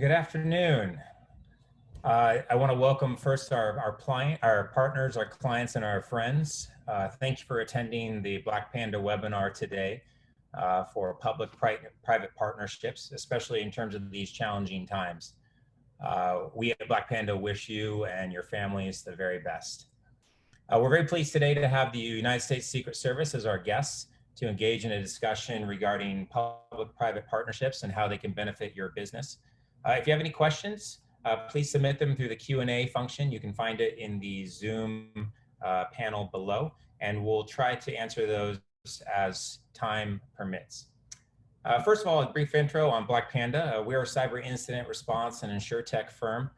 Good afternoon. I want to welcome first our partners, our clients, and our friends. Thank you for attending the Blackpanda webinar today for public-private partnerships, especially in terms of these challenging times. We at Blackpanda wish you and your families the very best. We're very pleased today to have the United States Secret Service as our guests to engage in a discussion regarding public-private partnerships and how they can benefit your business. If you have any questions, please submit them through the Q&A function. You can find it in the Zoom panel below, and we'll try to answer those as time permits. First of all, a brief intro on Blackpanda. We're a cyber incident response and insurtech firm.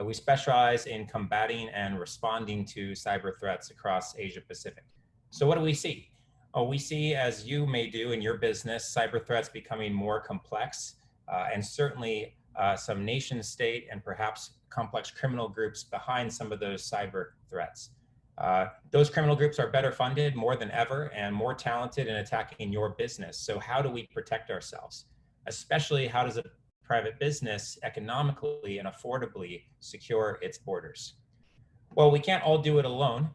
We specialize in combating and responding to cyber threats across Asia Pacific. So what do we see? We see, as you may do in your business, cyber threats becoming more complex and certainly some nation state and perhaps complex criminal groups behind some of those cyber threats. Those criminal groups are better funded more than ever and more talented in attacking your business. So how do we protect ourselves? Especially, how does a private business economically and affordably secure its borders? Well, we can't all do it alone.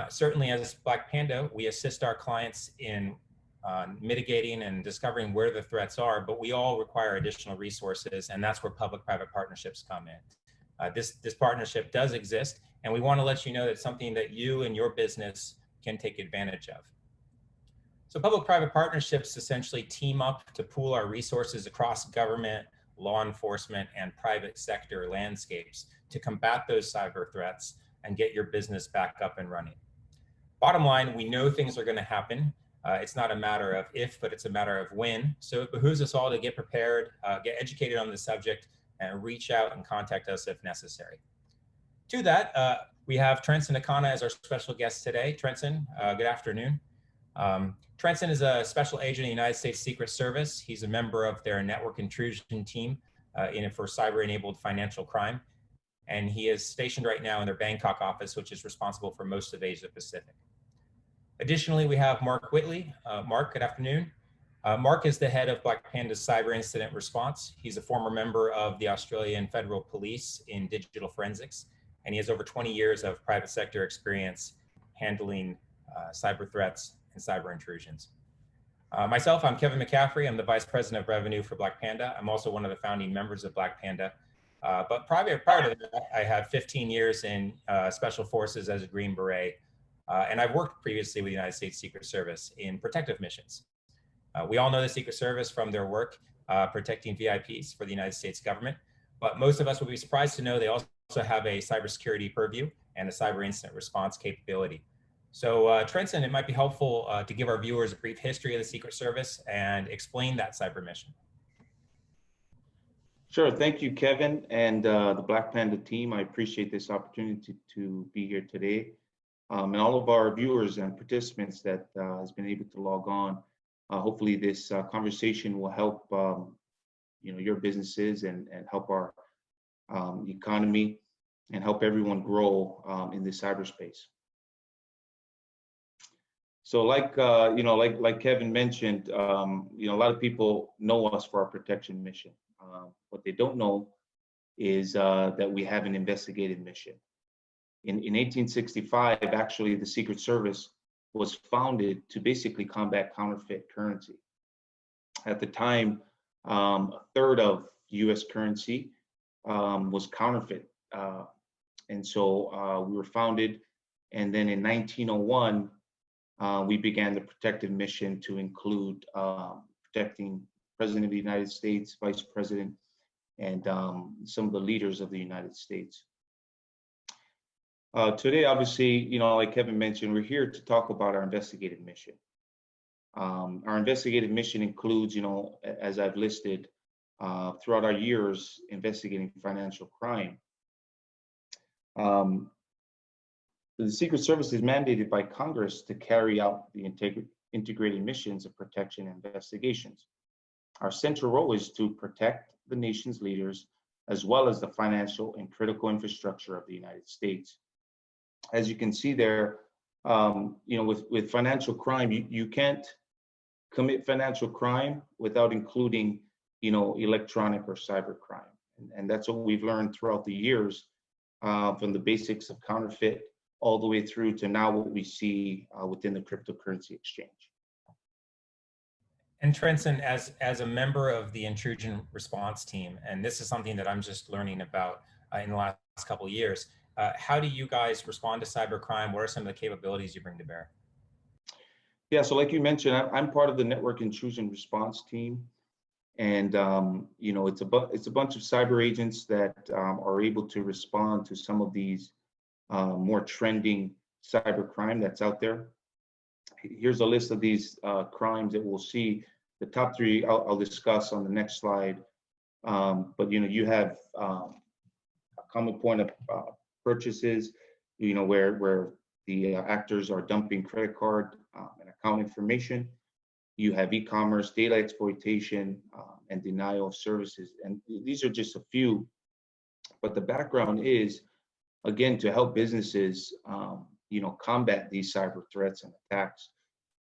Certainly as Blackpanda, we assist our clients in mitigating and discovering where the threats are, but we all require additional resources, and that's where public-private partnerships come in. This partnership does exist, and we want to let you know that it's something that you and your business can take advantage of. So public-private partnerships essentially team up to pool our resources across government, law enforcement, and private sector landscapes to combat those cyber threats and get your business back up and running. Bottom line, we know things are going to happen. It's not a matter of if, but it's a matter of when. So it behooves us all to get prepared, get educated on the subject, and reach out and contact us if necessary. To that, we have Trenson Akana as our special guest today. Trenson, good afternoon. Trenson is a special agent in the United States Secret Service. He's a member of their network intrusion team for cyber-enabled financial crime. And he is stationed right now in their Bangkok office, which is responsible for most of Asia Pacific. Additionally, we have Mark Whitley. Mark, good afternoon. Mark is the head of Blackpanda's cyber incident response. He's a former member of the Australian Federal Police in digital forensics, and he has over 20 years of private sector experience handling cyber threats and cyber intrusions. Myself, I'm Kevin McCaffrey. I'm the Vice President of Revenue for Blackpanda. I'm also one of the founding members of Blackpanda. But prior to that, I had 15 years in Special Forces as a Green Beret. And I've worked previously with the United States Secret Service in protective missions. We all know the Secret Service from their work protecting VIPs for the United States government, but most of us would be surprised to know they also have a cybersecurity purview and a cyber incident response capability. So Trenson, it might be helpful to give our viewers a brief history of the Secret Service and explain that cyber mission. Sure, thank you, Kevin, and the Blackpanda team. I appreciate this opportunity to be here today. And all of our viewers and participants that has been able to log on. Hopefully this conversation will help your businesses and help our economy and help everyone grow in this cyberspace. So like Kevin mentioned, a lot of people know us for our protection mission. What they don't know is that we have an investigative mission. In 1865, actually, the Secret Service was founded to basically combat counterfeit currency. At the time, a third of US currency was counterfeit. And so we were founded, and then in 1901, we began the protective mission to include protecting President of the United States, Vice President, and some of the leaders of the United States. Today, obviously, like Kevin mentioned, we're here to talk about our investigative mission. Our investigative mission includes, as I've listed, throughout our years investigating financial crime. The Secret Service is mandated by Congress to carry out the integrated missions of protection and investigations. Our central role is to protect the nation's leaders, as well as the financial and critical infrastructure of the United States. As you can see there, with financial crime, you can't commit financial crime without including, electronic or cyber crime. And that's what we've learned throughout the years, from the basics of counterfeit all the way through to now what we see within the cryptocurrency exchange. And Trenton, as a member of the intrusion response team, and this is something that I'm just learning about in the last couple of years, how do you guys respond to cybercrime? What are some of the capabilities you bring to bear? Yeah, so like you mentioned, I'm part of the network intrusion response team. And you know, it's a bunch of cyber agents that are able to respond to some of these more trending cyber crime that's out there. Here's a list of these crimes that we'll see. The top three I'll discuss on the next slide. But you know, you have a common point of purchases, you know, where the actors are dumping credit card and account information. You have e-commerce, data exploitation, and denial of services. And these are just a few, but the background is, again, to help businesses, you know, combat these cyber threats and attacks.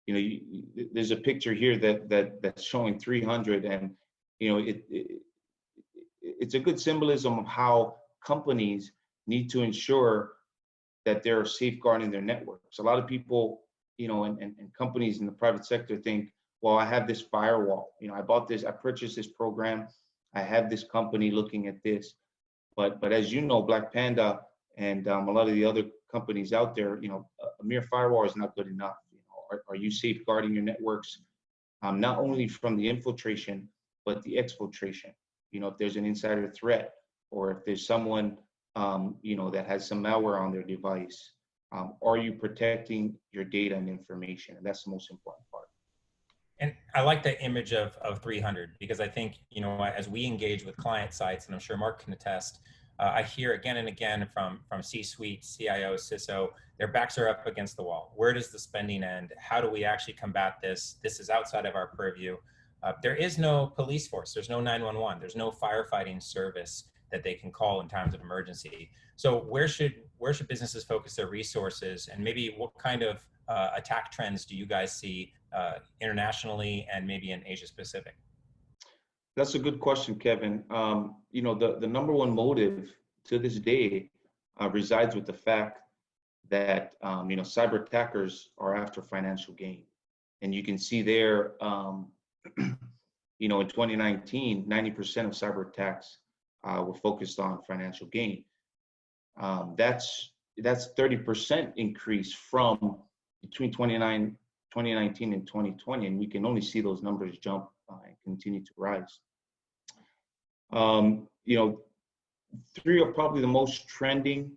You know, there's a picture here that's showing 300, and you know, it's a good symbolism of how companies need to ensure that they're safeguarding their networks. A lot of people, you know, and companies in the private sector think, well, I have this firewall. You know, I purchased this program. I have this company looking at this. But as you know, Blackpanda and a lot of the other companies out there, you know, a mere firewall is not good enough. You know, are you safeguarding your networks, not only from the infiltration, but the exfiltration? You know, if there's an insider threat, or if there's someone, you know, that has some malware on their device, are you protecting your data and information? And that's the most important part. And I like the image of 300, because I think, you know, as we engage with client sites, and I'm sure Mark can attest, I hear again and again from C-suite, CIO, CISO, their backs are up against the wall. Where does the spending end? How do we actually combat this? This is outside of our purview. There is no police force. There's no 911. There's no firefighting service that they can call in times of emergency. So where should businesses focus their resources, and maybe what kind of attack trends do you guys see internationally and maybe in Asia Pacific? That's a good question, Kevin. You know, the number one motive to this day resides with the fact that you know, cyber attackers are after financial gain, and you can see there, you know, in 2019, 90% of cyber attacks were focused on financial gain. That's 30% increase from between 2019 and 2020, and we can only see those numbers jump and continue to rise. You know, three are probably the most trending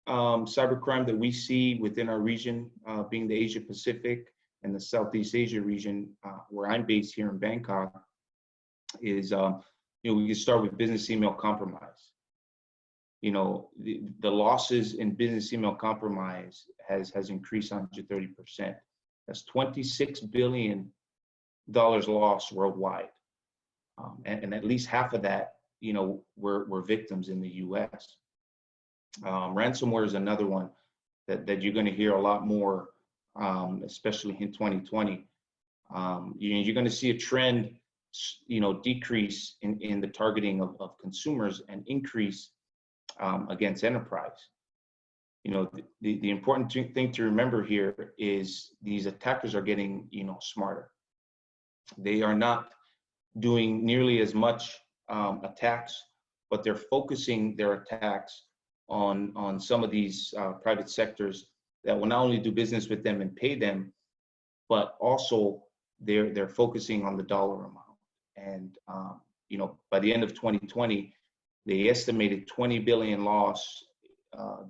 cybercrime that we see within our region, being the Asia Pacific and the Southeast Asia region, where I'm based here in Bangkok, is, you know, we can start with business email compromise. You know, the losses in business email compromise has increased 130%. That's $26 billion lost worldwide. And at least half of that, you know, were victims in the US. Ransomware is another one that you're going to hear a lot more, especially in 2020. You're going to see a trend, you know, decrease in the targeting of consumers and increase against enterprise. You know, the important thing to remember here is these attackers are getting, you know, smarter. They are not doing nearly as much attacks, but they're focusing their attacks on some of these private sectors that will not only do business with them and pay them, but also they're focusing on the dollar amount. And you know, by the end of 2020, they estimated 20 billion loss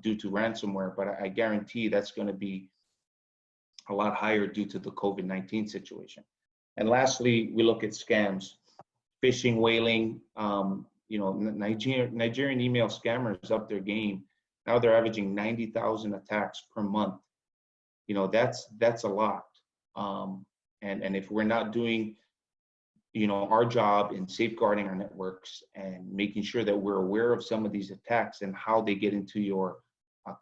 due to ransomware, but I guarantee that's going to be a lot higher due to the COVID-19 situation. And lastly, we look at scams, phishing, whaling. You know, Nigerian email scammers up their game. Now they're averaging 90,000 attacks per month. You know, that's a lot. And if we're not doing, you know, our job in safeguarding our networks and making sure that we're aware of some of these attacks and how they get into your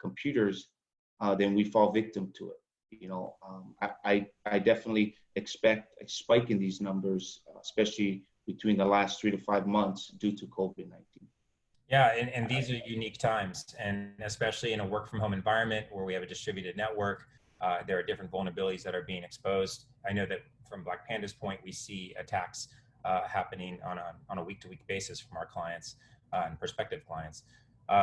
computers, then we fall victim to it. You know, I definitely expect a spike in these numbers, especially between the last 3 to 5 months due to COVID-19. Yeah, and these are unique times, and especially in a work from home environment where we have a distributed network, there are different vulnerabilities that are being exposed. I know that from Blackpanda's point, we see attacks happening on a week-to-week basis from our clients and prospective clients.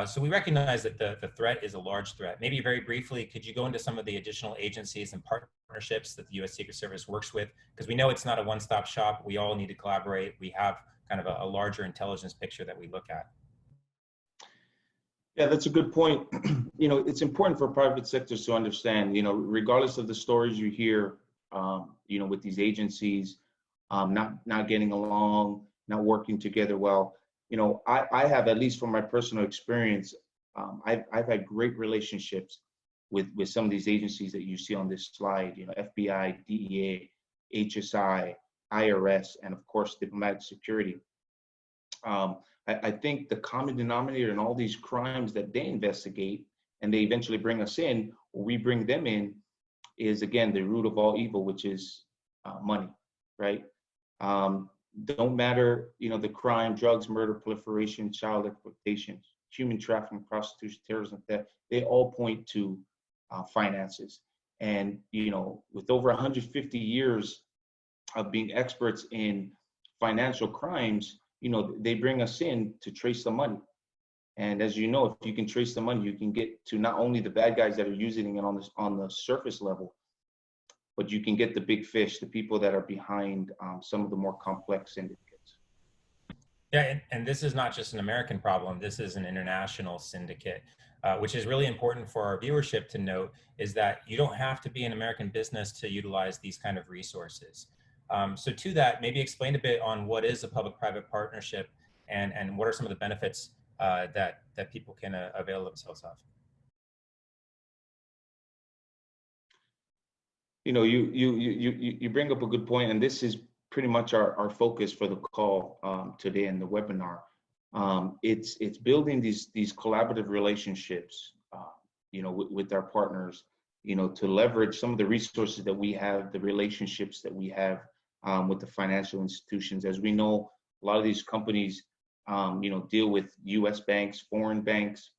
So we recognize that the threat is a large threat. Maybe very briefly, could you go into some of the additional agencies and partnerships that the U.S. Secret Service works with? Because we know it's not a one-stop shop. We all need to collaborate. We have kind of a larger intelligence picture that we look at. Yeah, that's a good point. It's important for private sectors to understand, regardless of the stories you hear, with these agencies, not getting along, not working together well. I have, at least from my personal experience, I've had great relationships with some of these agencies that you see on this slide, FBI, DEA, HSI, IRS, and of course, diplomatic security. I think the common denominator in all these crimes that they investigate and they eventually bring us in, or we bring them in, is again the root of all evil, which is money, right? Don't matter, the crime, drugs, murder, proliferation, child exploitation, human trafficking, prostitution, terrorism, theft, they all point to finances. And, with over 150 years of being experts in financial crimes, they bring us in to trace the money. And as you know, if you can trace the money, you can get to not only the bad guys that are using it on the surface level, but you can get the big fish, the people that are behind some of the more complex syndicates. Yeah, and this is not just an American problem. This is an international syndicate, which is really important for our viewership to note, is that you don't have to be an American business to utilize these kind of resources. So to that, maybe explain a bit on what is a public-private partnership and what are some of the benefits that people can avail themselves of. You bring up a good point, and this is pretty much our focus for the call today in the webinar. It's building these collaborative relationships, with our partners, to leverage some of the resources that we have, the relationships that we have with the financial institutions. As we know, a lot of these companies, deal with U.S. banks, foreign banks.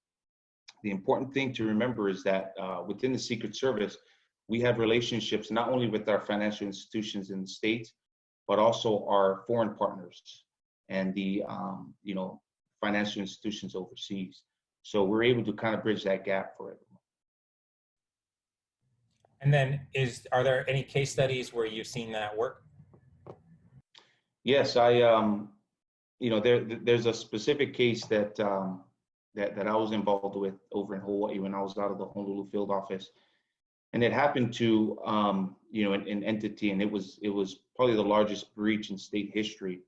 The important thing to remember is that within the Secret Service, we have relationships not only with our financial institutions in the States, but also our foreign partners and the financial institutions overseas. So we're able to kind of bridge that gap for everyone. And then are there any case studies where you've seen that work? Yes, there's a specific case that that I was involved with over in Hawaii when I was out of the Honolulu field office. And it happened to, an entity, and it was probably the largest breach in state history.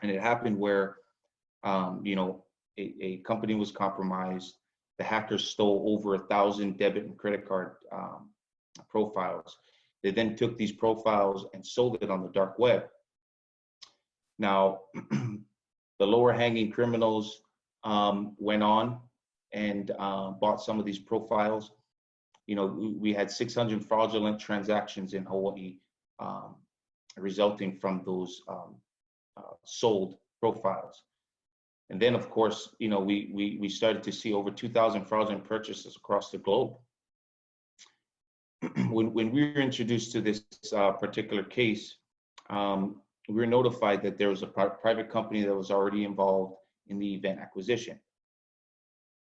And it happened where, a company was compromised. The hackers stole over 1,000 debit and credit card profiles. They then took these profiles and sold it on the dark web. Now, the lower hanging criminals went on and bought some of these profiles. We had 600 fraudulent transactions in Hawaii resulting from those sold profiles. And then, of course, we started to see over 2,000 fraudulent purchases across the globe. When we were introduced to this particular case, we were notified that there was a private company that was already involved in the event acquisition.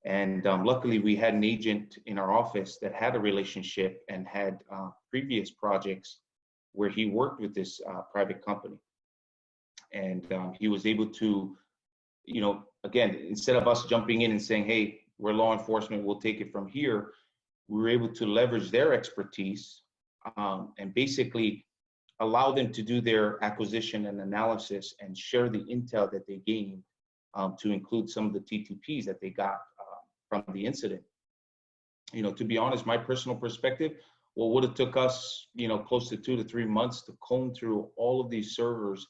And luckily, we had an agent in our office that had a relationship and had previous projects where he worked with this private company. And he was able to, again, instead of us jumping in and saying, hey, we're law enforcement, we'll take it from here, we were able to leverage their expertise and basically allow them to do their acquisition and analysis and share the intel that they gained to include some of the TTPs that they got from the incident. To be honest, my personal perspective, what would have took us, close to 2 to 3 months to comb through all of these servers,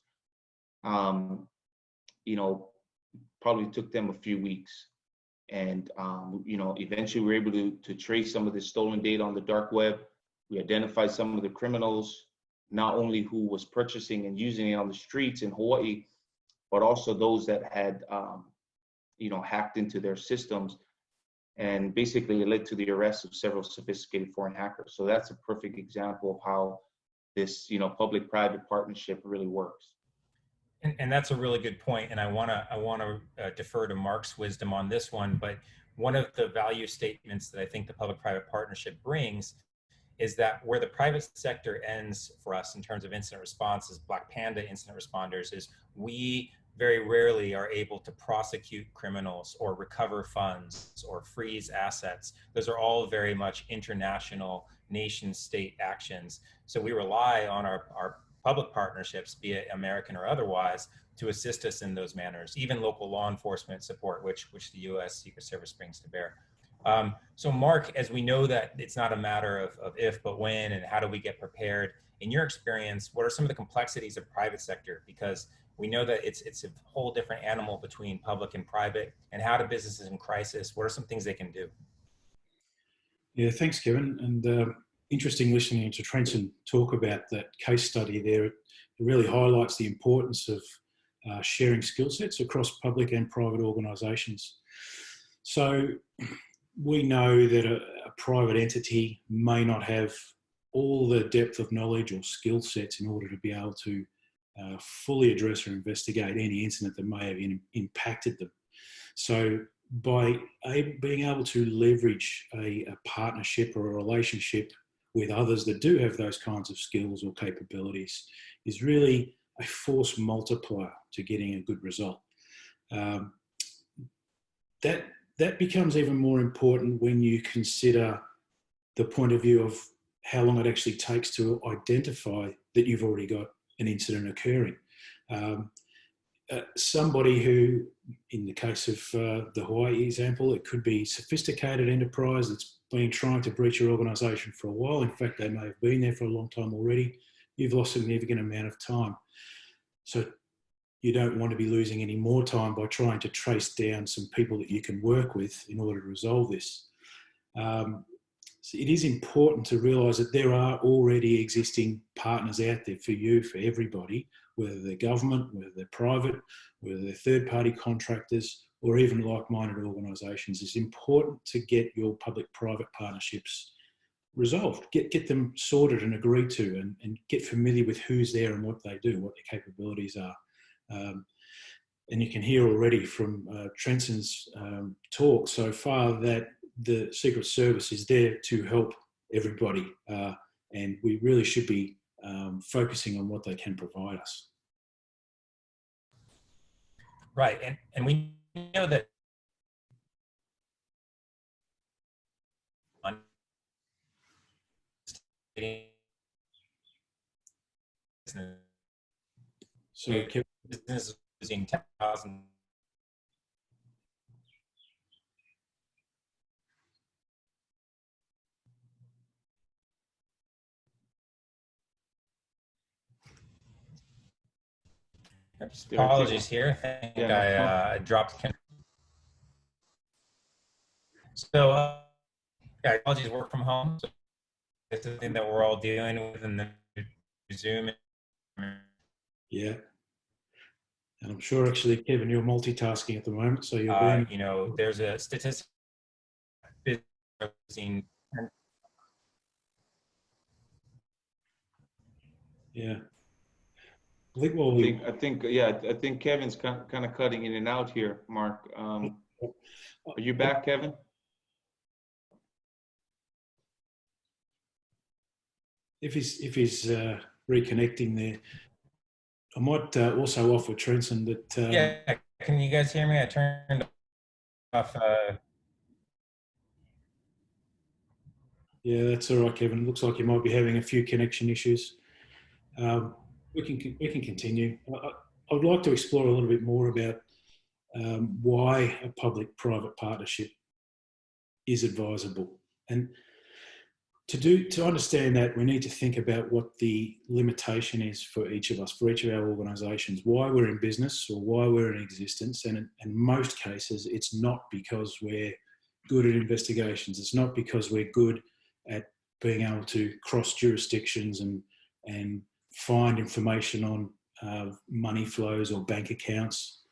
probably took them a few weeks. And, eventually we were able to trace some of the stolen data on the dark web. We identified some of the criminals, not only who was purchasing and using it on the streets in Hawaii, but also those that had hacked into their systems, and basically it led to the arrest of several sophisticated foreign hackers. So that's a perfect example of how this, public-private partnership really works. And that's a really good point. And I want to defer to Mark's wisdom on this one. But one of the value statements that I think the public-private partnership brings is that where the private sector ends for us in terms of incident response as Blackpanda incident responders is we very rarely are able to prosecute criminals or recover funds or freeze assets. Those are all very much international nation state actions. So we rely on our public partnerships, be it American or otherwise, to assist us in those manners, even local law enforcement support, which the U.S. Secret Service brings to bear. So Mark, as we know that it's not a matter of if, but when, and how do we get prepared, in your experience, what are some of the complexities of private sector? Because we know that it's a whole different animal between public and private, and how do businesses in crisis, what are some things they can do? Yeah, thanks, Kevin. And interesting listening to Trenton talk about that case study there. It really highlights the importance of sharing skill sets across public and private organisations. So we know that a private entity may not have all the depth of knowledge or skill sets in order to be able to fully address or investigate any incident that may have impacted them. So by being able to leverage a partnership or a relationship with others that do have those kinds of skills or capabilities is really a force multiplier to getting a good result. That becomes even more important when you consider the point of view of how long it actually takes to identify that you've already got an incident occurring. Somebody who, in the case of the Hawaii example, it could be sophisticated enterprise that's been trying to breach your organisation for a while. In fact, they may have been there for a long time already. You've lost a significant amount of time. So you don't want to be losing any more time by trying to trace down some people that you can work with in order to resolve this. So it is important to realise that there are already existing partners out there for you, for everybody, whether they're government, whether they're private, whether they're third-party contractors, or even like-minded organisations. It's important to get your public-private partnerships resolved, get them sorted and agreed to, and get familiar with who's there and what they do, what their capabilities are. And you can hear already from Trenton's talk so far that the Secret Service is there to help everybody, and we really should be focusing on what they can provide us. Right, and we know that So, Kevin, business using 10,000. Apologies here. I think I dropped. So, technologies work from home. So it's the thing that we're all dealing with, and then Zoom. yeah. And I'm sure, actually, Kevin, you're multitasking at the moment, so you're being... there's a statistic. Yeah. I think Kevin's kind of cutting in and out here, Mark. Are you back, Kevin? If he's reconnecting there, I might also offer Trenton that... yeah, can you guys hear me? I turned off... Yeah, that's all right, Kevin. Looks like you might be having a few connection issues. We can continue. I would like to explore a little bit more about why a public-private partnership is advisable. And to understand that, we need to think about what the limitation is for each of us, for each of our organisations, why we're in business or why we're in existence. And in most cases, it's not because we're good at investigations. It's not because we're good at being able to cross jurisdictions and find information on money flows or bank accounts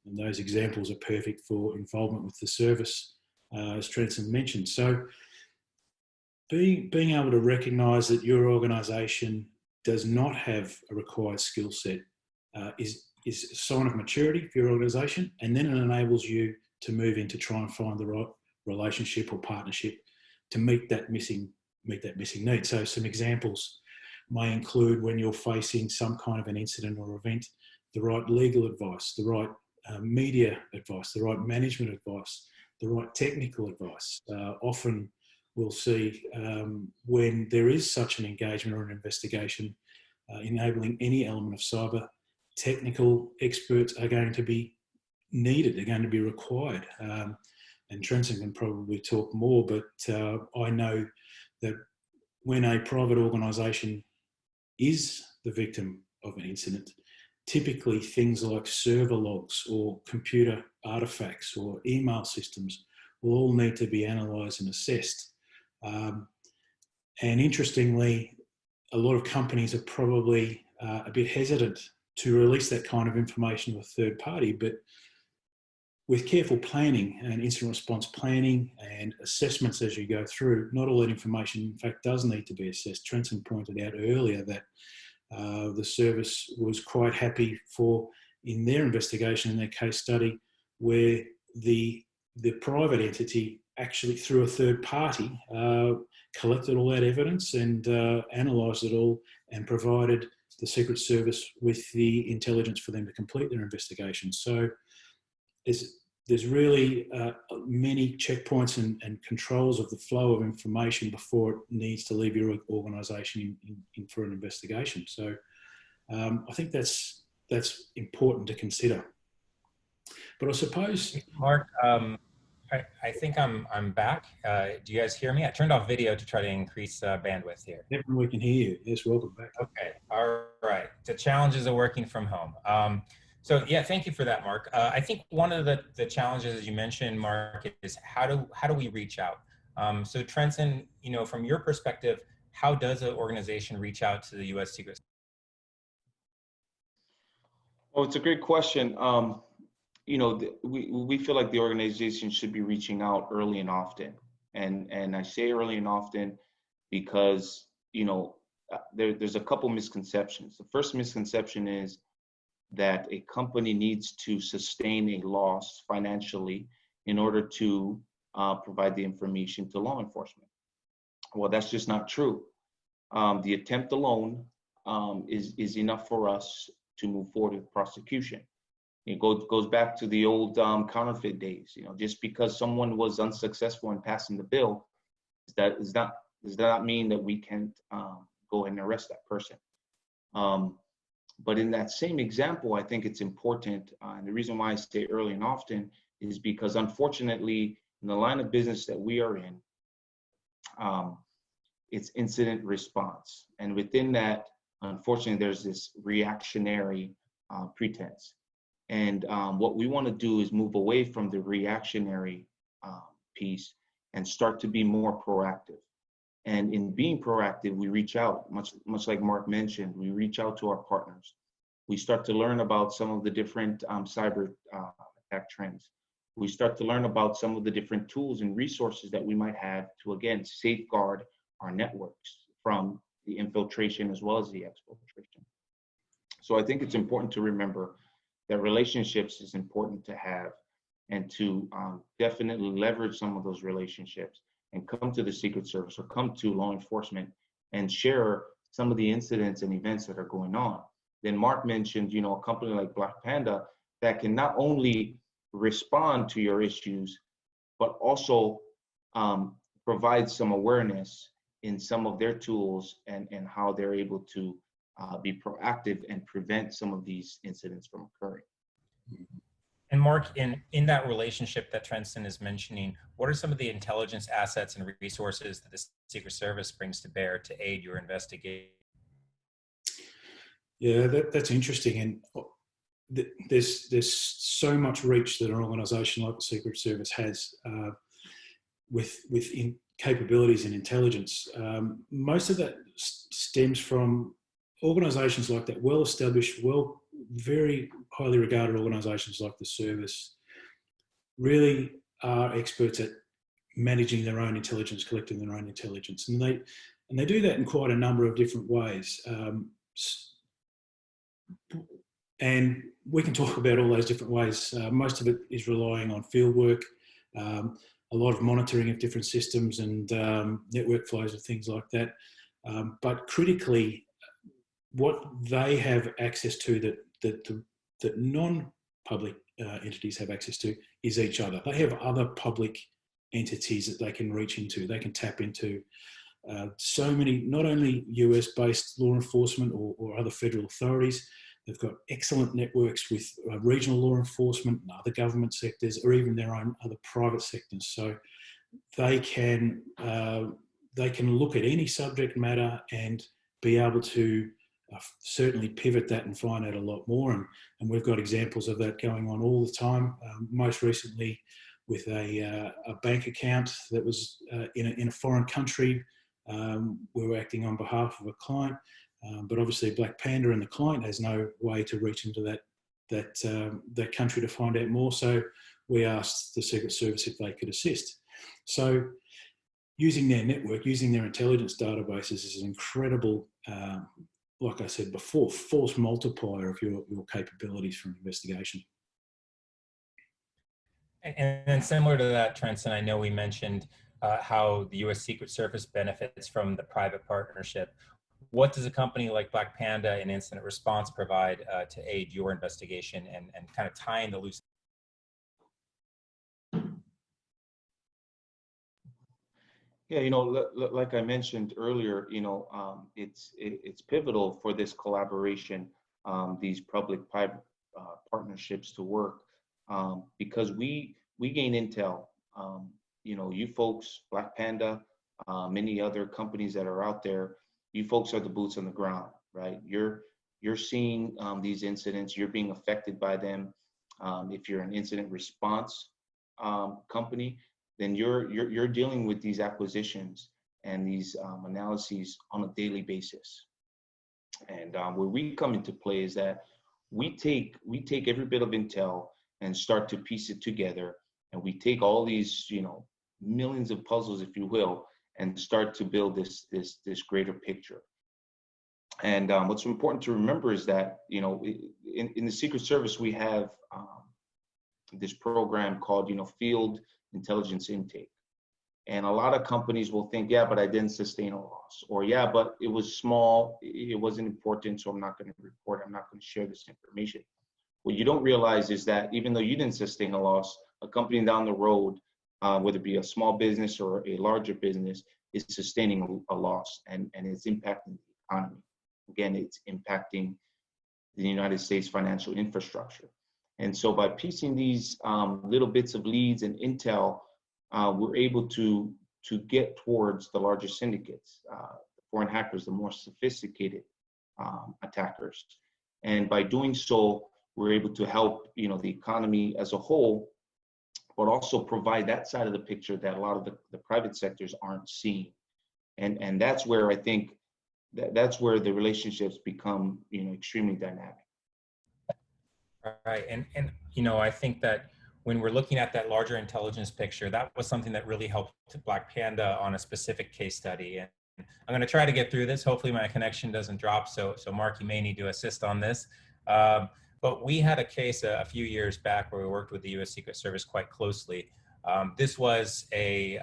And those examples are perfect for involvement with the service, as Trenton mentioned. So being able to recognise that your organisation does not have a required skill set is a sign of maturity for your organisation, and then it enables you to move in to try and find the right relationship or partnership to meet that missing need. So some examples may include, when you're facing some kind of an incident or event, the right legal advice, the right media advice, the right management advice, the right technical advice. Often we'll see when there is such an engagement or an investigation enabling any element of cyber, technical experts are going to be needed, they're going to be required. And Trenton can probably talk more, but I know that when a private organisation is the victim of an incident, typically things like server logs or computer artefacts or email systems will all need to be analysed and assessed. And interestingly, a lot of companies are probably a bit hesitant to release that kind of information to a third party, but with careful planning and incident response planning and assessments as you go through, not all that information, in fact, does need to be assessed. Trenton pointed out earlier that the service was quite happy for, in their investigation, in their case study, where the private entity actually, through a third party, collected all that evidence and analysed it all and provided the Secret Service with the intelligence for them to complete their investigation. So there's really many checkpoints and controls of the flow of information before it needs to leave your organisation in for an investigation. So I think that's important to consider. But I suppose, Mark, I think I'm back. Do you guys hear me? I turned off video to try to increase bandwidth here. we can hear you. Yes, welcome back. Okay, all right. The challenges of working from home. So yeah, thank you for that, Mark. I think one of the challenges, as you mentioned, Mark, is how do we reach out? So Trenton, from your perspective, how does an organization reach out to the U.S. Secret Service? Well, it's a great question. We feel like the organization should be reaching out early and often. And I say early and often because, there's a couple misconceptions. The first misconception is that a company needs to sustain a loss financially in order to provide the information to law enforcement. Well, that's just not true. The attempt alone is enough for us to move forward with prosecution. It goes back to the old counterfeit days. Just because someone was unsuccessful in passing the bill, does not mean that we can't go and arrest that person. But in that same example, I think it's important, and the reason why I say early and often is because, unfortunately, in the line of business that we are in, it's incident response. And within that, unfortunately, there's this reactionary pretense. And what we want to do is move away from the reactionary piece and start to be more proactive. And in being proactive, we reach out, much like Mark mentioned, we reach out to our partners. We start to learn about some of the different cyber attack trends. We start to learn about some of the different tools and resources that we might have to, again, safeguard our networks from the infiltration as well as the exfiltration. So I think it's important to remember that relationships is important to have, and to definitely leverage some of those relationships and come to the Secret Service or come to law enforcement and share some of the incidents and events that are going on. Then Mark mentioned, a company like Blackpanda that can not only respond to your issues, but also provide some awareness in some of their tools and how they're able to be proactive and prevent some of these incidents from occurring. And Mark, in that relationship that Trenton is mentioning, what are some of the intelligence assets and resources that the Secret Service brings to bear to aid your investigation? Yeah, that's interesting. And there's so much reach that an organisation like the Secret Service has with capabilities and intelligence. Most of that stems from organisations like that, well-established, very highly regarded organisations like the service really are experts at managing their own intelligence, collecting their own intelligence, and they do that in quite a number of different ways. And we can talk about all those different ways. Most of it is relying on field work, a lot of monitoring of different systems and network flows and things like that. But critically, what they have access to that non-public entities have access to is each other. They have other public entities that they can reach into, they can tap into. So many, not only US-based law enforcement or other federal authorities, they've got excellent networks with regional law enforcement and other government sectors, or even their own other private sectors. So they can look at any subject matter and be able to certainly pivot that and find out a lot more. And we've got examples of that going on all the time. Most recently, with a bank account that was in a foreign country, we were acting on behalf of a client. But obviously Blackpanda and the client has no way to reach into that country to find out more. So we asked the Secret Service if they could assist. So using their network, using their intelligence databases is an incredible, like I said before, force multiplier of your capabilities for investigation. And similar to that, Trenton, I know we mentioned how the U.S. Secret Service benefits from the private partnership. What does a company like Blackpanda in incident response provide to aid your investigation and kind of tying the loose? Yeah, you know, like I mentioned earlier, you know, it's pivotal for this collaboration, these public-private partnerships to work, because we gain intel. You know, you folks, Blackpanda, many other companies that are out there, you folks are the boots on the ground, right? You're seeing these incidents, you're being affected by them. If you're an incident response company, then you're dealing with these acquisitions and these analyses on a daily basis. And where we come into play is that we take every bit of intel and start to piece it together, and we take all these, you know, millions of puzzles, if you will, and start to build this greater picture. And what's important to remember is that, you know, in the Secret Service, we have this program called, you know, Field Intelligence Intake. And a lot of companies will think, yeah, but I didn't sustain a loss, or yeah, but it was small, it wasn't important, so I'm not going to report, I'm not going to share this information. What you don't realize is that even though you didn't sustain a loss, a company down the road, whether it be a small business or a larger business, is sustaining a loss, and it's impacting the economy. Again, it's impacting the United States financial infrastructure. And so by piecing these little bits of leads and intel, we're able to get towards the larger syndicates, the foreign hackers, the more sophisticated attackers. And by doing so, we're able to help, you know, the economy as a whole, but also provide that side of the picture that a lot of the private sectors aren't seeing. And that's where I think that's where the relationships become, you know, extremely dynamic. Right, and you know, I think that when we're looking at that larger intelligence picture, that was something that really helped Blackpanda on a specific case study. And I'm going to try to get through this. Hopefully my connection doesn't drop. So Mark, you may need to assist on this. But we had a case a few years back where we worked with the U.S. Secret Service quite closely. This was a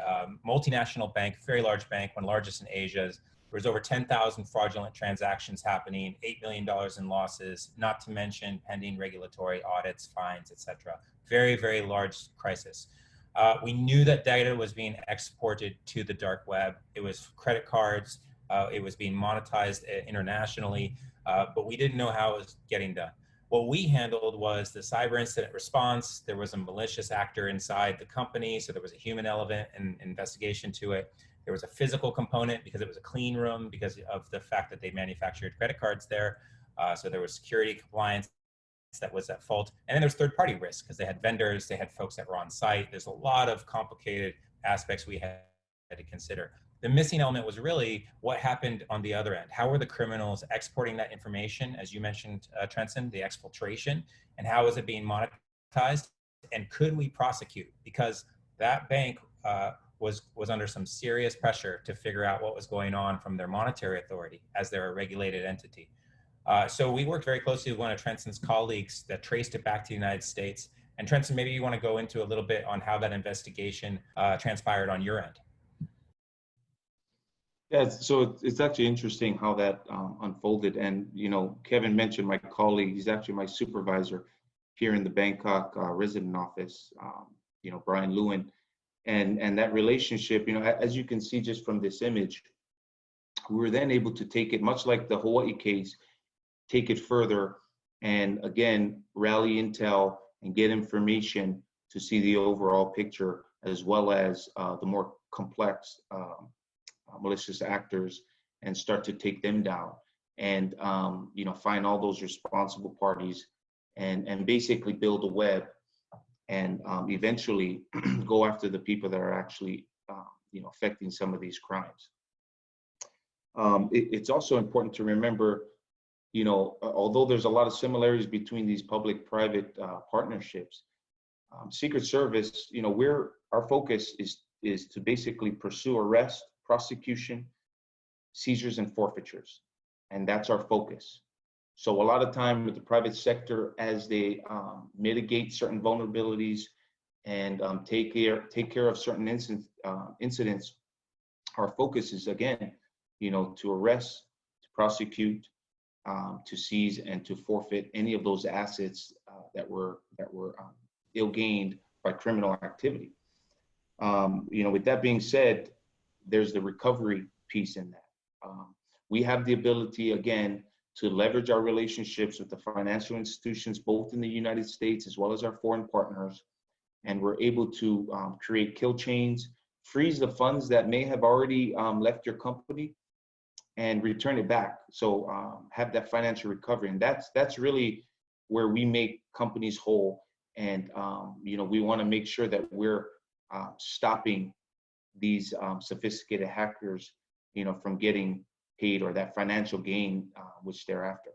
multinational bank, very large bank, one of the largest in Asia. There was over 10,000 fraudulent transactions happening, $8 million in losses, not to mention pending regulatory audits, fines, etc. Very, very large crisis. We knew that data was being exported to the dark web. It was credit cards. It was being monetized internationally, but we didn't know how it was getting done. What we handled was the cyber incident response. There was a malicious actor inside the company, so there was a human element and investigation to it. There was a physical component because it was a clean room because of the fact that they manufactured credit cards there. So there was security compliance that was at fault. And then there's third-party risk because they had vendors, they had folks that were on site. There's a lot of complicated aspects we had to consider. The missing element was really what happened on the other end. How were the criminals exporting that information, as you mentioned, Trenton, the exfiltration, and how is it being monetized? And could we prosecute? Because that bank was under some serious pressure to figure out what was going on from their monetary authority as they're a regulated entity. So we worked very closely with one of Trenton's colleagues that traced it back to the United States. And Trenton, maybe you want to go into a little bit on how that investigation transpired on your end. Yeah, so it's actually interesting how that unfolded. And, Kevin mentioned my colleague, he's actually my supervisor here in the Bangkok resident office, Brian Lewin. And that relationship, as you can see just from this image, we were then able to take it, much like the Hawaii case, take it further and again, rally intel and get information to see the overall picture, as well as the more complex malicious actors, and start to take them down and, find all those responsible parties and basically build a web and eventually go after the people that are actually, affecting some of these crimes. It's also important to remember, although there's a lot of similarities between these public-private partnerships, Secret Service, our focus is to basically pursue arrest, prosecution, seizures, and forfeitures, and that's our focus. So a lot of time with the private sector, as they mitigate certain vulnerabilities and take care of certain incidents, our focus is again, to arrest, to prosecute, to seize, and to forfeit any of those assets that were ill-gained by criminal activity. With that being said, there's the recovery piece in that. We have the ability, again, to leverage our relationships with the financial institutions, both in the United States as well as our foreign partners. And we're able to create kill chains, freeze the funds that may have already left your company, and return it back. So have that financial recovery. And that's really where we make companies whole. And we want to make sure that we're stopping these sophisticated hackers, from getting paid or that financial gain, which they're after.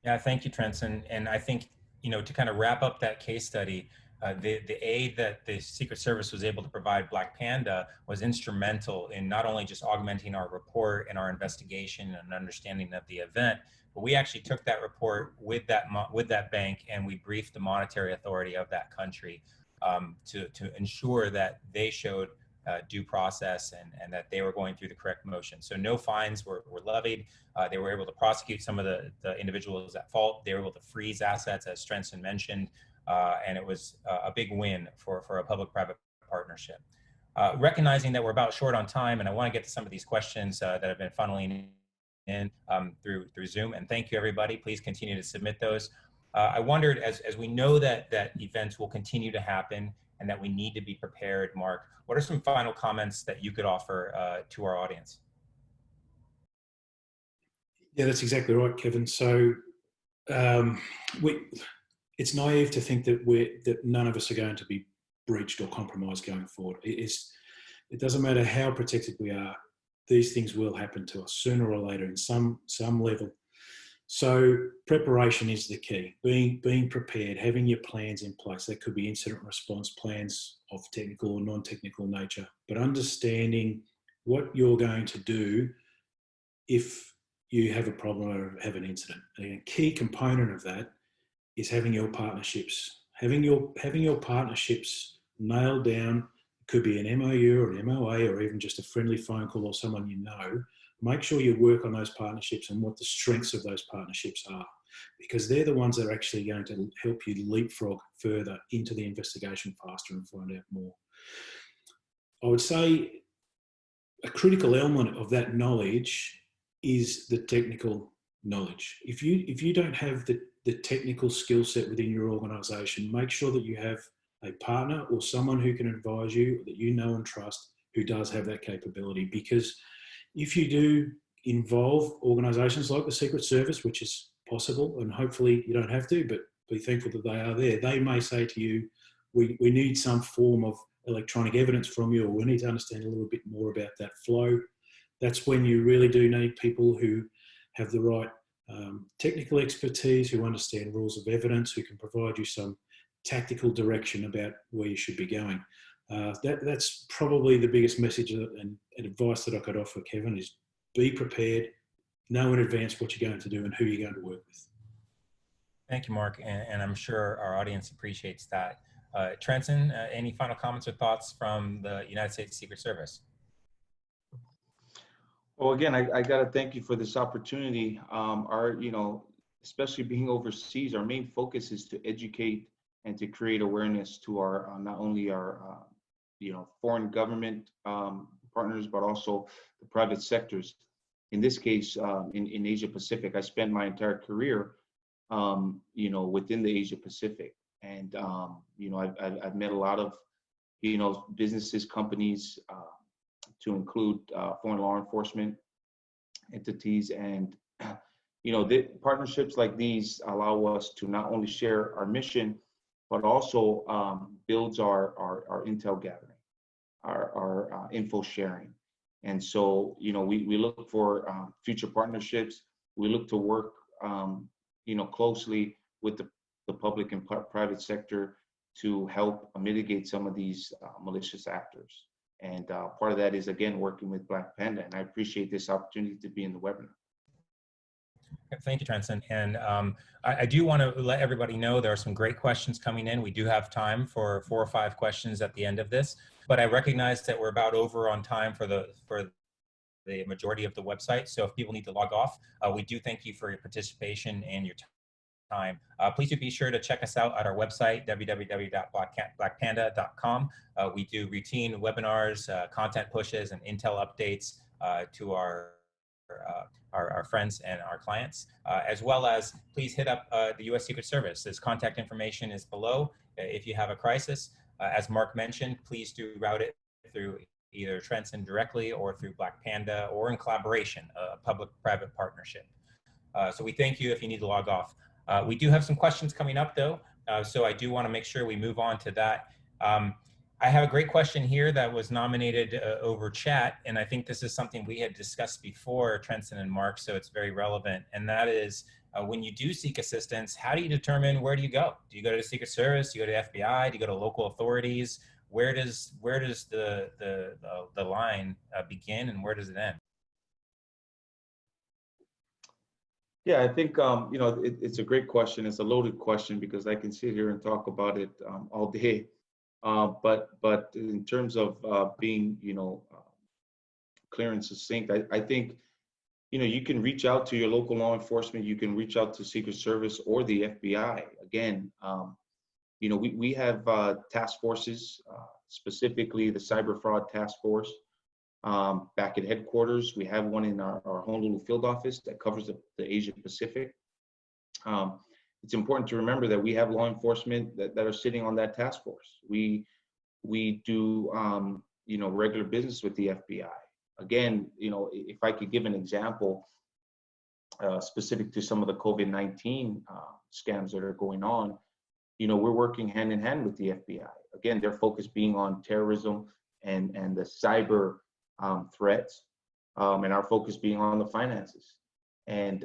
Yeah, thank you, Trenton. And I think, to kind of wrap up that case study, the aid that the Secret Service was able to provide Blackpanda was instrumental in not only just augmenting our report and our investigation and understanding of the event, but we actually took that report with that bank and we briefed the monetary authority of that country to ensure that they showed due process and that they were going through the correct motion. So no fines were levied. They were able to prosecute some of the individuals at fault. They were able to freeze assets, as Trenton mentioned, and it was a big win for a public-private partnership. Recognizing that we're about short on time, and I want to get to some of these questions that have been funneling in through Zoom, and thank you, everybody. Please continue to submit those. I wondered, as we know that events will continue to happen and that we need to be prepared, Mark, what are some final comments that you could offer to our audience? Yeah, that's exactly right, Kevin. So it's naive to think that none of us are going to be breached or compromised going forward. It doesn't matter how protected we are, these things will happen to us sooner or later in some level. So preparation is the key. Being prepared, having your plans in place. That could be incident response plans of technical or non-technical nature, but understanding what you're going to do if you have a problem or have an incident. And a key component of that is having your partnerships. Having your partnerships nailed down. It could be an MOU or an MOA or even just a friendly phone call or someone you know. Make sure you work on those partnerships and what the strengths of those partnerships are, because they're the ones that are actually going to help you leapfrog further into the investigation faster and find out more. I would say a critical element of that knowledge is the technical knowledge. If you don't have the technical skill set within your organisation, make sure that you have a partner or someone who can advise you that you know and trust who does have that capability. Because if you do involve organisations like the Secret Service, which is possible, and hopefully you don't have to, but be thankful that they are there, they may say to you, we need some form of electronic evidence from you, or we need to understand a little bit more about that flow. That's when you really do need people who have the right technical expertise, who understand rules of evidence, who can provide you some tactical direction about where you should be going. That's probably the biggest message and advice that I could offer, Kevin, is be prepared, know in advance what you're going to do and who you're going to work with. Thank you, Mark, and I'm sure our audience appreciates that. Trenton, any final comments or thoughts from the United States Secret Service? Well, again, I got to thank you for this opportunity. Especially being overseas, our main focus is to educate and to create awareness to our not only our foreign government partners, but also the private sectors. In this case, in Asia Pacific, I spent my entire career, within the Asia Pacific, and I've met a lot of, businesses, companies, to include foreign law enforcement entities, and the partnerships like these allow us to not only share our mission, but also builds our intel gathering, our info sharing. And so, we look for future partnerships. We look to work, closely with the public and private sector to help mitigate some of these malicious actors. And part of that is, again, working with Blackpanda. And I appreciate this opportunity to be in the webinar. Thank you, Trenton. And I do want to let everybody know there are some great questions coming in. We do have time for 4 or 5 questions at the end of this, but I recognize that we're about over on time for the majority of the website. So if people need to log off, we do thank you for your participation and your time. Please do be sure to check us out at our website, www.blackpanda.com. We do routine webinars, content pushes, and intel updates to our friends and our clients, as well as please hit up the U.S. Secret Service. His contact information is below. If you have a crisis, as Mark mentioned, please do route it through either Trenton directly or through Blackpanda or in collaboration, a public-private partnership. So we thank you if you need to log off. We do have some questions coming up though, so I do want to make sure we move on to that. I have a great question here that was nominated over chat, and I think this is something we had discussed before, Trenton and Mark, so it's very relevant, and that is, when you do seek assistance, how do you determine where do you go? Do you go to the Secret Service? Do you go to FBI? Do you go to local authorities? Where does the line begin and where does it end? Yeah, I think it's a great question. It's a loaded question because I can sit here and talk about it all day. But in terms of being clear and succinct, I think you can reach out to your local law enforcement. You can reach out to Secret Service or the FBI. Again, we have task forces, specifically the Cyber Fraud Task Force. Back at headquarters, we have one in our Honolulu field office that covers the Asia Pacific. It's important to remember that we have law enforcement that are sitting on that task force. We do regular business with the FBI. Again, if I could give an example specific to some of the COVID-19 scams that are going on, we're working hand in hand with the FBI. Again, their focus being on terrorism and the cyber threats, and our focus being on the finances. And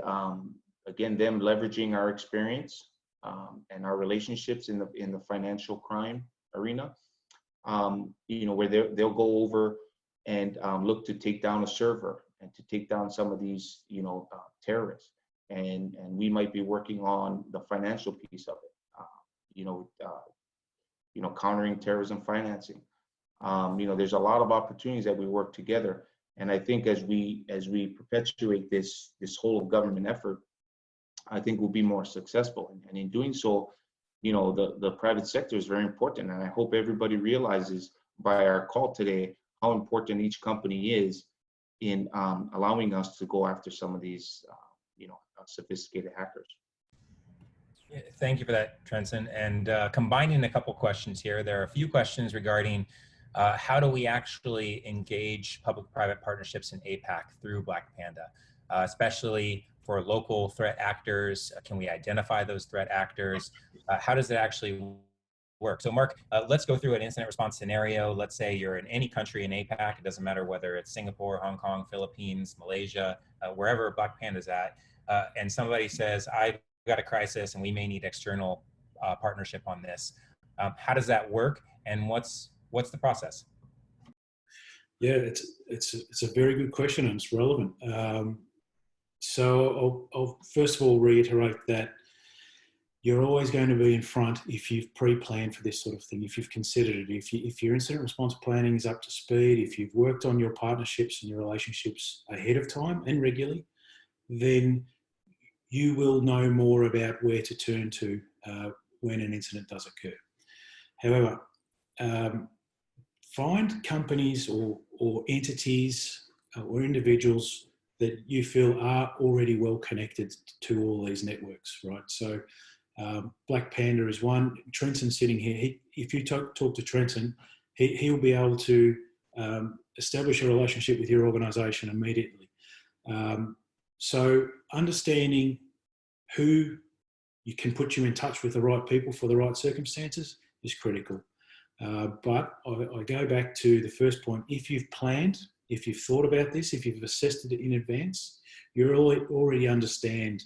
again, them leveraging our experience and our relationships in the financial crime arena, where they'll go over and look to take down a server and to take down some of these terrorists, and we might be working on the financial piece of it, countering terrorism financing. There's a lot of opportunities that we work together, and I think as we perpetuate this whole of government effort, I think we'll be more successful. And in doing so, the private sector is very important, and I hope everybody realizes by our call today how important each company is in allowing us to go after some of these sophisticated hackers. Thank you for that, Trenton. And combining a couple questions here, there are a few questions regarding how do we actually engage public-private partnerships in APAC through Blackpanda, especially for local threat actors. Can we identify those threat actors? How does it actually work. So Mark, let's go through an incident response scenario. Let's say you're in any country in APAC. It doesn't matter whether it's Singapore, Hong Kong, Philippines, Malaysia, wherever Blackpanda's at. And somebody says, I've got a crisis and we may need external partnership on this. How does that work? And what's the process? Yeah, it's a very good question and it's relevant. So I'll first of all reiterate that you're always going to be in front if you've pre-planned for this sort of thing, if you've considered it, if your incident response planning is up to speed, if you've worked on your partnerships and your relationships ahead of time and regularly, then you will know more about where to turn to when an incident does occur. However, find companies or entities or individuals that you feel are already well connected to all these networks, right? So Blackpanda is one. Trenton sitting here, if you talk to Trenton, he'll be able to establish a relationship with your organisation immediately. So understanding who you can put you in touch with the right people for the right circumstances is critical. But I go back to the first point. If you've planned, if you've thought about this, if you've assessed it in advance, you already understand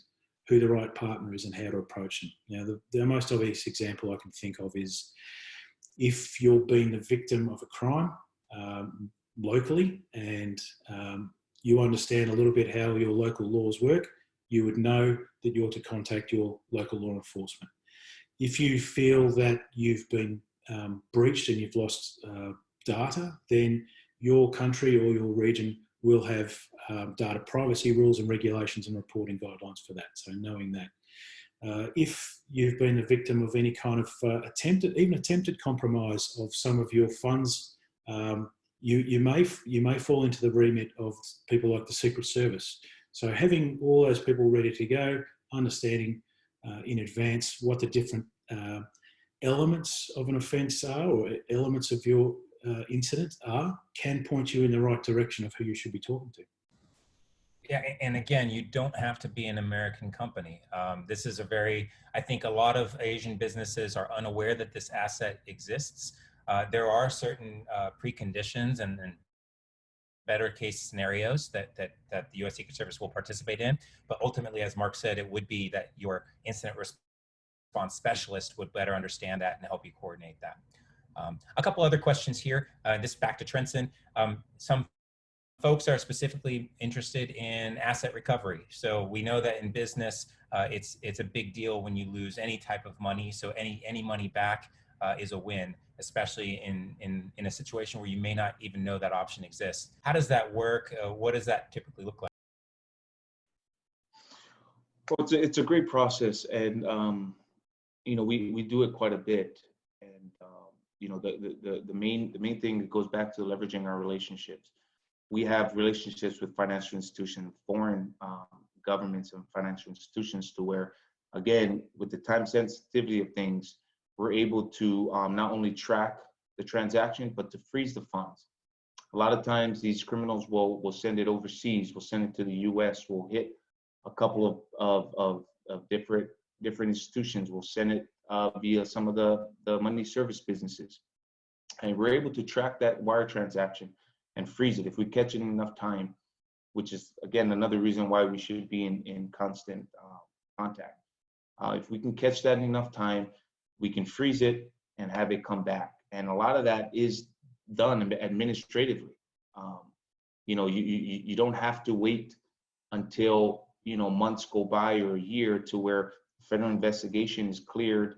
who the right partner is and how to approach them. Now, the most obvious example I can think of is if you're being the victim of a crime locally and you understand a little bit how your local laws work, you would know that you're to contact your local law enforcement. If you feel that you've been breached and you've lost data, then your country or your region will have data privacy rules and regulations and reporting guidelines for that. So knowing that. If you've been the victim of any kind of attempted compromise of some of your funds, you may fall into the remit of people like the Secret Service. So having all those people ready to go, understanding in advance what the different elements of an offence are or elements of your incident are, can point you in the right direction of who you should be talking to. Yeah, and again, you don't have to be an American company. This is I think a lot of Asian businesses are unaware that this asset exists. There are certain preconditions and better case scenarios that the U.S. Secret Service will participate in. But ultimately, as Mark said, it would be that your incident response specialist would better understand that and help you coordinate that. A couple other questions here. This back to Trenton. Some folks are specifically interested in asset recovery. So we know that in business, it's a big deal when you lose any type of money. So any money back is a win, especially in a situation where you may not even know that option exists. How does that work? What does that typically look like? Well, it's a great process, and we do it quite a bit. And the main thing that goes back to leveraging our relationships. We have relationships with financial institutions, foreign governments and financial institutions, to where, again, with the time sensitivity of things, we're able to not only track the transaction, but to freeze the funds. A lot of times these criminals will send it overseas, will send it to the US, will hit a couple of different institutions, will send it via some of the money service businesses. And we're able to track that wire transaction and freeze it if we catch it in enough time, which is, again, another reason why we should be in constant contact. If we can catch that in enough time, we can freeze it and have it come back. And a lot of that is done administratively. You don't have to wait until months go by or a year to where federal investigation is cleared,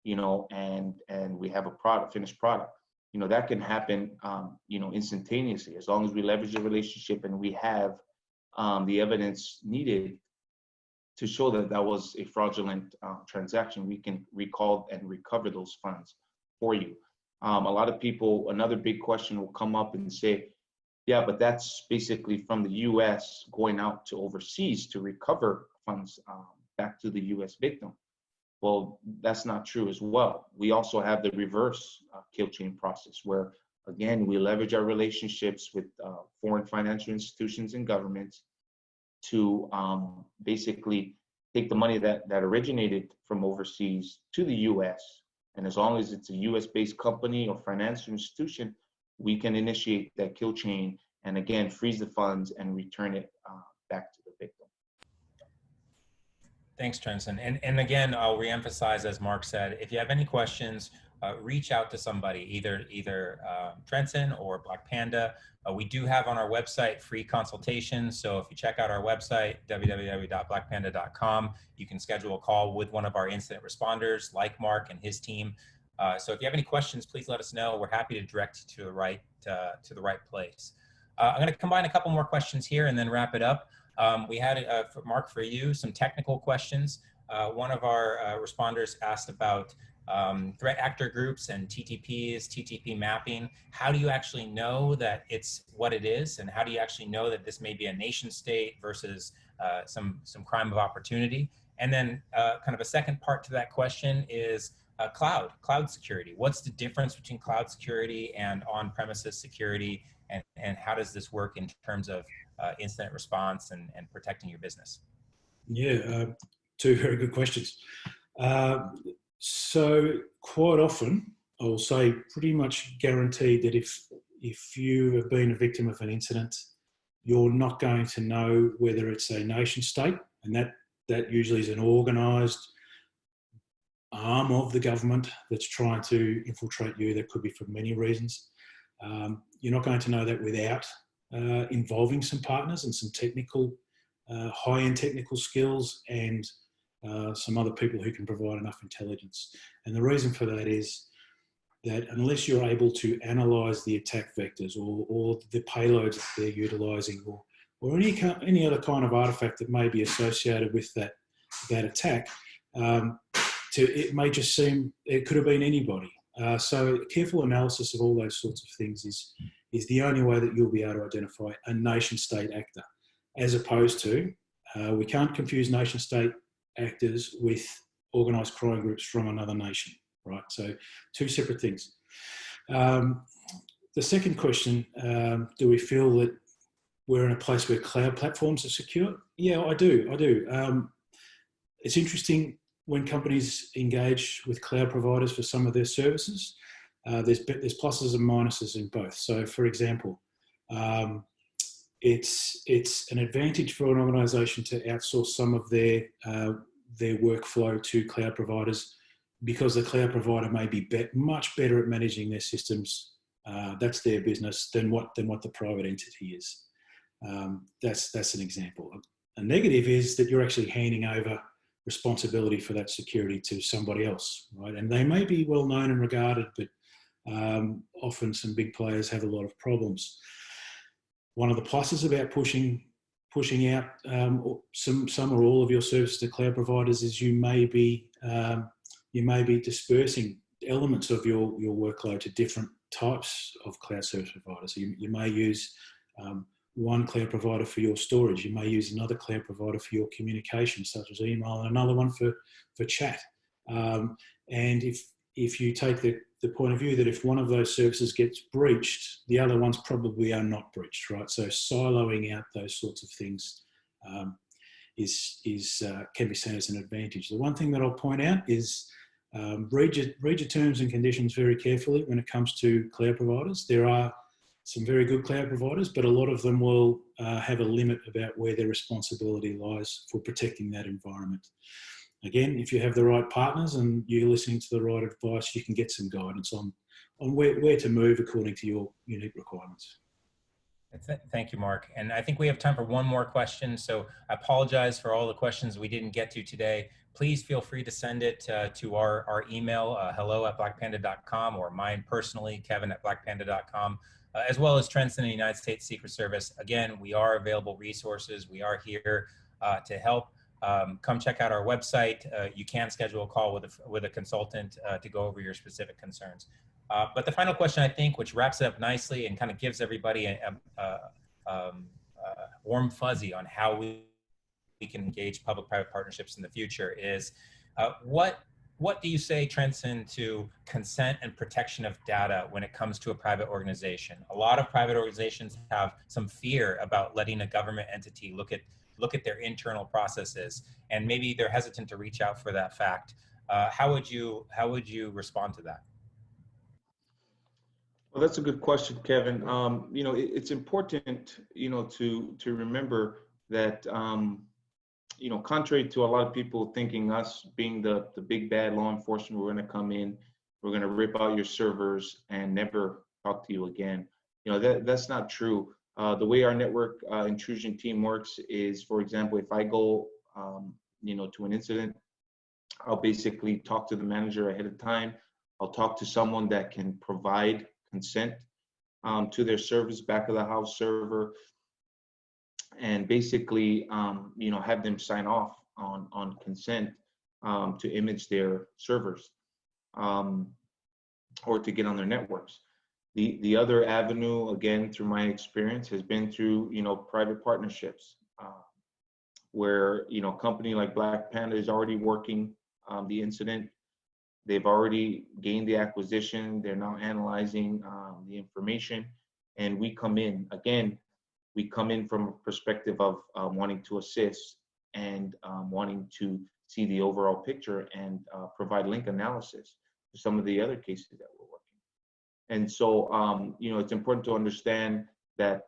and we have a finished product. That can happen, instantaneously, as long as we leverage the relationship and we have the evidence needed to show that that was a fraudulent transaction. We can recall and recover those funds for you. A lot of people, another big question will come up and say, yeah, but that's basically from the US going out to overseas to recover funds back to the US victim. Well, that's not true as well. We also have the reverse kill chain process where, again, we leverage our relationships with foreign financial institutions and governments to basically take the money that originated from overseas to the US And as long as it's a US-based company or financial institution, we can initiate that kill chain and again, freeze the funds and return it back to the victim. Thanks, Trenson. And again, I'll reemphasize, as Mark said, if you have any questions, reach out to somebody, either Trenson or Blackpanda. We do have on our website free consultations. So if you check out our website, www.blackpanda.com, you can schedule a call with one of our incident responders like Mark and his team. So if you have any questions, please let us know. We're happy to direct you to the right place. I'm going to combine a couple more questions here and then wrap it up. We had, Mark, for you, some technical questions. One of our responders asked about threat actor groups and TTPs, TTP mapping. How do you actually know that it's what it is? And how do you actually know that this may be a nation state versus some crime of opportunity? And then kind of a second part to that question is cloud security. What's the difference between cloud security and on-premises security? And how does this work in terms of incident response and protecting your business? Yeah, two very good questions. So quite often, I will say pretty much guaranteed that if you have been a victim of an incident, you're not going to know whether it's a nation state, and that usually is an organised arm of the government that's trying to infiltrate you. That could be for many reasons. You're not going to know that without involving some partners and some technical, high-end technical skills and some other people who can provide enough intelligence. And the reason for that is that unless you're able to analyse the attack vectors or the payloads that they're utilising or any other kind of artefact that may be associated with that attack, it may just seem it could have been anybody. So careful analysis of all those sorts of things is the only way that you'll be able to identify a nation-state actor, as opposed to, we can't confuse nation-state actors with organised crime groups from another nation, right? So two separate things. The second question, do we feel that we're in a place where cloud platforms are secure? Yeah, I do. It's interesting when companies engage with cloud providers for some of their services. There's pluses and minuses in both. So, for example, it's an advantage for an organisation to outsource some of their workflow to cloud providers because the cloud provider may be much better at managing their systems. That's their business than what the private entity is. That's an example. A negative is that you're actually handing over responsibility for that security to somebody else, right? And they may be well known and regarded, but often some big players have a lot of problems. One of the pluses about pushing out some or all of your services to cloud providers is you may be dispersing elements of your workload to different types of cloud service providers. So you may use one cloud provider for your storage. You may use another cloud provider for your communication, such as email, and another one for chat. And if you take the point of view that if one of those services gets breached, the other ones probably are not breached, right? So siloing out those sorts of things can be seen as an advantage. The one thing that I'll point out is read your terms and conditions very carefully when it comes to cloud providers. There are some very good cloud providers, but a lot of them will have a limit about where their responsibility lies for protecting that environment. Again, if you have the right partners and you're listening to the right advice, you can get some guidance on where to move according to your unique requirements. Thank you, Mark. And I think we have time for one more question. So I apologize for all the questions we didn't get to today. Please feel free to send it to our email, hello@blackpanda.com, or mine personally, kevin@blackpanda.com, as well as Trenson and the United States Secret Service. Again, we are available resources. We are here to help. Come check out our website. You can schedule a call with a consultant to go over your specific concerns. But the final question, I think, which wraps it up nicely and kind of gives everybody a warm fuzzy on how we can engage public-private partnerships in the future is, what do you say, Trenson, to consent and protection of data when it comes to a private organization? A lot of private organizations have some fear about letting a government entity look at their internal processes, and maybe they're hesitant to reach out for that fact. how would you respond to that? Well, that's a good question, Kevin. You know, it's important, you know, to remember that, you know, contrary to a lot of people thinking us being the big bad law enforcement, we're going to come in, we're going to rip out your servers and never talk to you again. You know, that's not true. The way our network intrusion team works is, for example, if I go, you know, to an incident, I'll basically talk to the manager ahead of time. I'll talk to someone that can provide consent to their service, back of the house server, and basically, you know, have them sign off on consent to image their servers or to get on their networks. The other avenue, again, through my experience, has been through, you know, private partnerships where, you know, a company like Blackpanda is already working the incident. They've already gained the acquisition. They're now analyzing the information, and we come in. Again, we come in from a perspective of wanting to assist and wanting to see the overall picture and provide link analysis to some of the other cases that we're working. And so, you know, it's important to understand that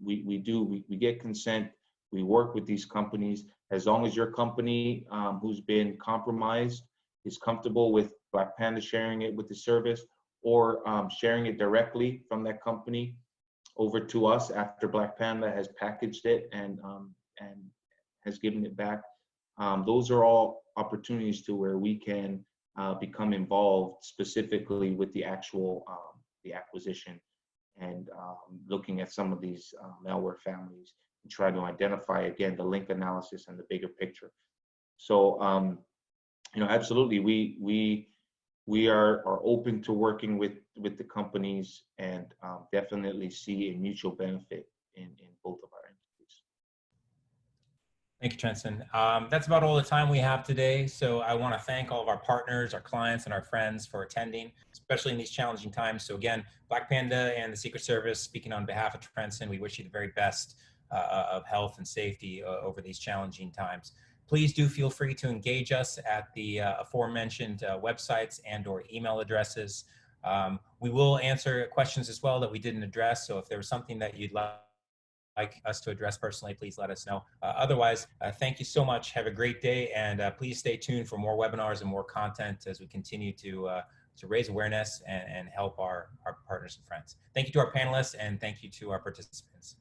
we get consent. We work with these companies. As long as your company who's been compromised is comfortable with Blackpanda sharing it with the service or sharing it directly from that company over to us after Blackpanda has packaged it and has given it back. Those are all opportunities to where we can become involved specifically with the actual the acquisition and looking at some of these malware families and try to identify again the link analysis and the bigger picture. So you know, absolutely, we are open to working with the companies and definitely see a mutual benefit in both of our entities. Thank you, Trenson. That's about all the time we have today. So I want to thank all of our partners, our clients, and our friends for attending, especially in these challenging times. So again, Blackpanda and the Secret Service, speaking on behalf of Trenson, we wish you the very best of health and safety over these challenging times. Please do feel free to engage us at the aforementioned websites and or email addresses. We will answer questions as well that we didn't address. So if there was something that you'd like us to address personally, please let us know. Otherwise, thank you so much. Have a great day, and please stay tuned for more webinars and more content as we continue to raise awareness and help our partners and friends. Thank you to our panelists, and thank you to our participants.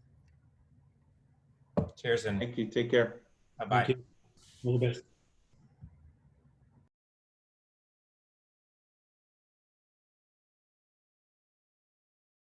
Cheers, and thank you. Take care. Bye-bye. All the best.